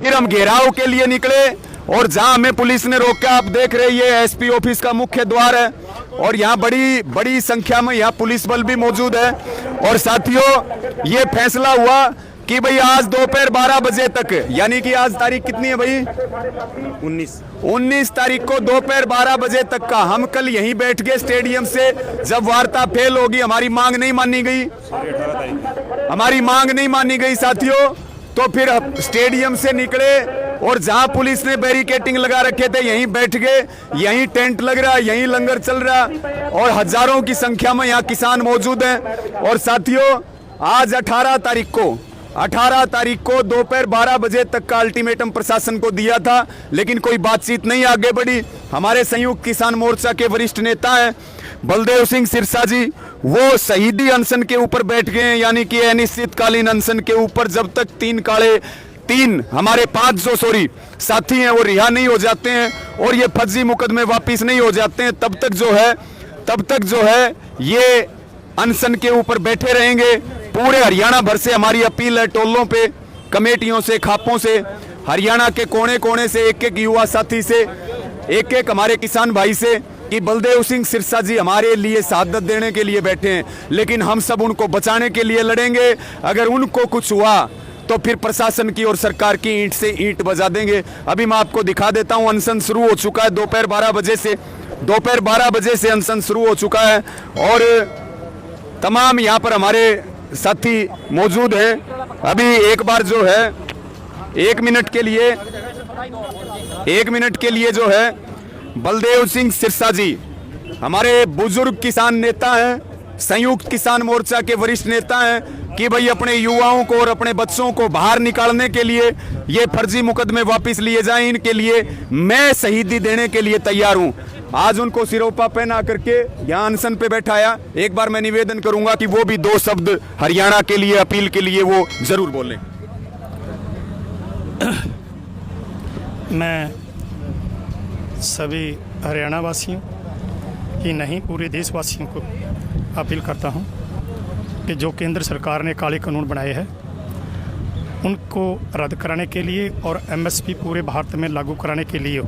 फिर हम घेराव के लिए निकले और जहां हमें पुलिस ने रोका, आप देख रहे हैं ये एसपी ऑफिस का मुख्य द्वार है और यहाँ बड़ी बड़ी संख्या में यहाँ पुलिस बल भी मौजूद है। और साथियों ये फैसला हुआ कि भाई आज दोपहर 12 बजे तक, यानी कि आज तारीख कितनी है भाई, 19 तारीख को दोपहर 12 बजे तक का हम कल यहीं बैठ गए स्टेडियम से। जब वार्ता फेल होगी, हमारी मांग नहीं मानी गई, हमारी मांग नहीं मानी गई साथियों, तो फिर स्टेडियम से निकले और जहां पुलिस ने बैरिकेटिंग लगा रखे थे यहीं बैठ गए। यहीं टेंट लग रहा, यहीं लंगर चल रहा और हजारों की संख्या में यहाँ किसान मौजूद हैं। और साथियों आज 18 तारीख को दोपहर 12 बजे तक का अल्टीमेटम प्रशासन को दिया था, लेकिन कोई बातचीत नहीं आगे बढ़ी। हमारे संयुक्त किसान मोर्चा के वरिष्ठ नेता हैं बलदेव सिंह सिरसा जी, वो शहीदी अनशन के ऊपर बैठ गए हैं, यानी कि अनिश्चितकालीन अनशन के ऊपर जब तक हमारे 500 साथी हैं वो रिहा नहीं हो जाते हैं और ये फर्जी मुकदमे वापिस नहीं हो जाते हैं, तब तक जो है ये अनशन के ऊपर बैठे रहेंगे। पूरे हरियाणा भर से हमारी अपील है, टोलों पे, कमेटियों से, खापों से, हरियाणा के कोने कोने से, एक युवा साथी से, एक हमारे किसान भाई से, कि बलदेव सिंह सिरसा जी हमारे लिए शहादत देने के लिए बैठे हैं, लेकिन हम सब उनको बचाने के लिए लड़ेंगे। अगर उनको कुछ हुआ तो फिर प्रशासन की और सरकार की ईंट से ईंट बजा देंगे। अभी मैं आपको दिखा देता हूं, अनशन शुरू हो चुका है दोपहर 12 बजे से अनशन शुरू हो चुका है और तमाम यहाँ पर हमारे साथी मौजूद हैं। अभी एक बार जो है 1 मिनट के लिए जो है बलदेव सिंह सिरसा जी हमारे बुजुर्ग किसान नेता हैं, संयुक्त किसान मोर्चा के वरिष्ठ नेता हैं, कि भाई अपने युवाओं को और अपने बच्चों को बाहर निकालने के लिए ये फर्जी मुकदमे वापस लिए जाएं, इनके लिए मैं शहीदी देने के लिए तैयार हूं। आज उनको सिरोपा पहना करके यहाँ अनशन पे बैठाया। एक बार मैं निवेदन करूंगा कि वो भी 2 शब्द हरियाणा के लिए, अपील के लिए वो जरूर बोलें। मैं सभी हरियाणा वासियों ही नहीं, पूरे देशवासियों को अपील करता हूं कि जो केंद्र सरकार ने काले कानून बनाए हैं उनको रद्द कराने के लिए और एमएसपी पूरे भारत में लागू कराने के लिए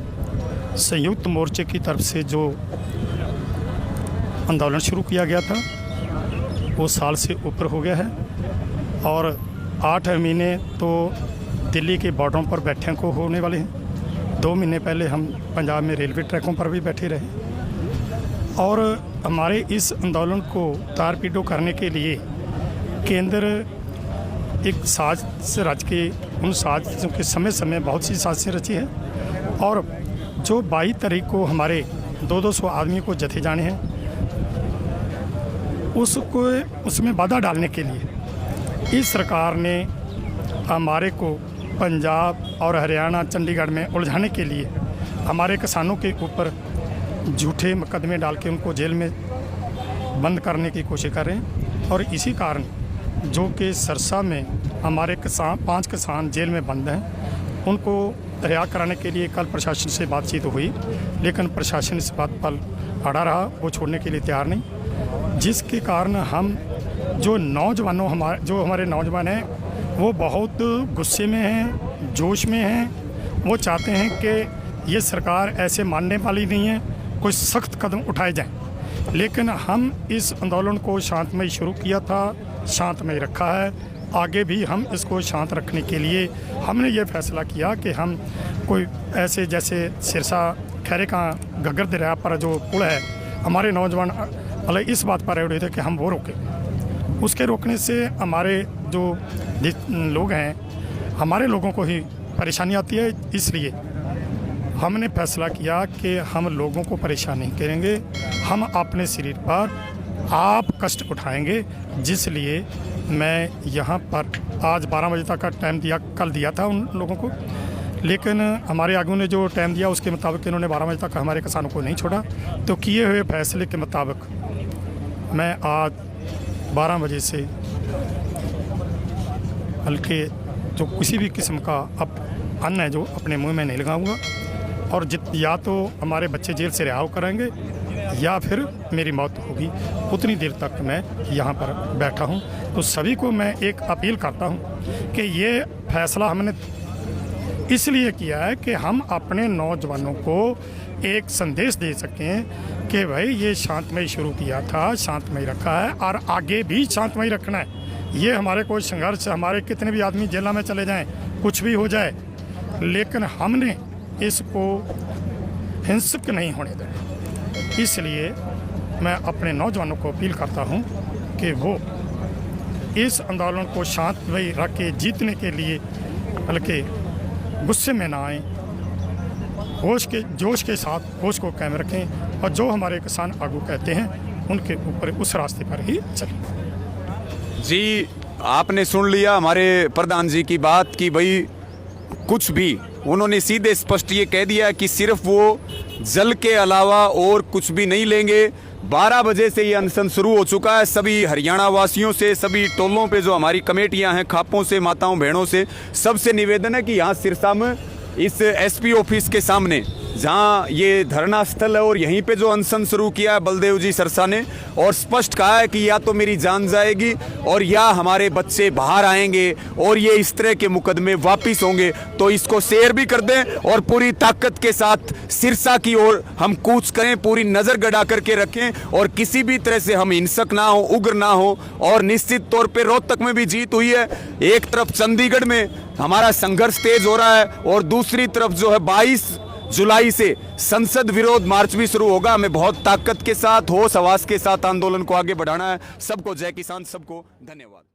संयुक्त मोर्चे की तरफ से जो आंदोलन शुरू किया गया था वो साल से ऊपर हो गया है और 8 महीने तो दिल्ली के बॉर्डरों पर बैठे को होने वाले हैं। 2 महीने पहले हम पंजाब में रेलवे ट्रैकों पर भी बैठे रहे और हमारे इस आंदोलन को तार-पीटो करने के लिए केंद्र एक साजिश रच के, उन साजिशों के समय बहुत सी साजिशें रची है और जो 22 तारीख को हमारे 200 आदमियों को जथे जाने हैं उसमें बाधा डालने के लिए इस सरकार ने हमारे को पंजाब और हरियाणा, चंडीगढ़ में उलझाने के लिए हमारे किसानों के ऊपर झूठे मुकदमे डाल के उनको जेल में बंद करने की कोशिश कर रहे हैं। और इसी कारण जो कि सरसा में हमारे 5 किसान जेल में बंद हैं, उनको रिहा कराने के लिए कल प्रशासन से बातचीत हुई, लेकिन प्रशासन इस बात पर अड़ा रहा, वो छोड़ने के लिए तैयार नहीं, जिसके कारण हम जो हमारे नौजवान हैं वो बहुत गुस्से में हैं, जोश में हैं। वो चाहते हैं कि ये सरकार ऐसे मानने वाली नहीं है, कोई सख्त कदम उठाए जाएं। लेकिन हम इस आंदोलन को शांतमय शुरू किया था, शांतमय रखा है, आगे भी हम इसको शांत रखने के लिए हमने ये फैसला किया कि हम कोई ऐसे जैसे सिरसा खैरे का घग्गर दरिया पर जो पुल है, हमारे नौजवान अलग इस बात पर अड़े थे कि हम वो रोकें। उसके रोकने से हमारे जो लोग हैं, हमारे लोगों को ही परेशानी आती है, इसलिए हमने फैसला किया कि हम लोगों को परेशान नहीं करेंगे, हम अपने शरीर पर आप कष्ट उठाएंगे। जिसलिए मैं यहाँ पर आज 12 बजे तक का टाइम कल दिया था उन लोगों को, लेकिन हमारे आगू ने जो टाइम दिया उसके मुताबिक इन्होंने 12 बजे तक हमारे किसानों को नहीं छोड़ा। तो किए हुए फैसले के मुताबिक मैं आज 12 बजे से हल्के जो किसी भी किस्म का अन्न है जो अपने मुंह में नहीं लगाऊंगा और या तो हमारे बच्चे जेल से रिहा करेंगे या फिर मेरी मौत होगी। उतनी देर तक मैं यहाँ पर बैठा हूँ। तो सभी को मैं एक अपील करता हूँ कि ये फैसला हमने इसलिए किया है कि हम अपने नौजवानों को एक संदेश दे सकें कि भाई ये शांतमय शुरू किया था, शांतमय रखा है और आगे भी शांतमय रखना है। ये हमारे कोई संघर्ष, हमारे कितने भी आदमी जेल में चले जाएं, कुछ भी हो जाए, लेकिन हमने इसको हिंसक नहीं होने देना। इसलिए मैं अपने नौजवानों को अपील करता हूं कि वो इस आंदोलन को शांतमय रख के जीतने के लिए बल्कि गुस्से में ना आए, जोश के साथ होश को कायम रखें और जो हमारे किसान आगू कहते हैं उनके ऊपर उस रास्ते पर ही चलें। जी, आपने सुन लिया हमारे प्रधान जी की बात कि भाई कुछ भी, उन्होंने सीधे स्पष्ट ये कह दिया कि सिर्फ वो जल के अलावा और कुछ भी नहीं लेंगे। 12 बजे से ये अनशन शुरू हो चुका है। सभी हरियाणा वासियों से, सभी टोलों पे जो हमारी कमेटियां हैं, खापों से, माताओं बहनों से, सबसे निवेदन है कि यहाँ सिरसा में इस एसपी ऑफिस के सामने जहाँ ये धरना स्थल है और यहीं पे जो अनशन शुरू किया है बलदेव जी सरसा ने, और स्पष्ट कहा है कि या तो मेरी जान जाएगी और या हमारे बच्चे बाहर आएंगे और ये इस तरह के मुकदमे वापिस होंगे। तो इसको शेयर भी कर दें और पूरी ताकत के साथ सिरसा की ओर हम कूच करें, पूरी नज़र गड़ा करके रखें और किसी भी तरह से हम हिंसक ना हो, उग्र ना हो। और निश्चित तौर पर रोहतक में भी जीत हुई है। एक तरफ चंडीगढ़ में हमारा संघर्ष तेज हो रहा है और दूसरी तरफ जो है 22 जुलाई से संसद विरोध मार्च भी शुरू होगा। हमें बहुत ताकत के साथ, होश हवास के साथ आंदोलन को आगे बढ़ाना है। सबको जय किसान, सबको धन्यवाद।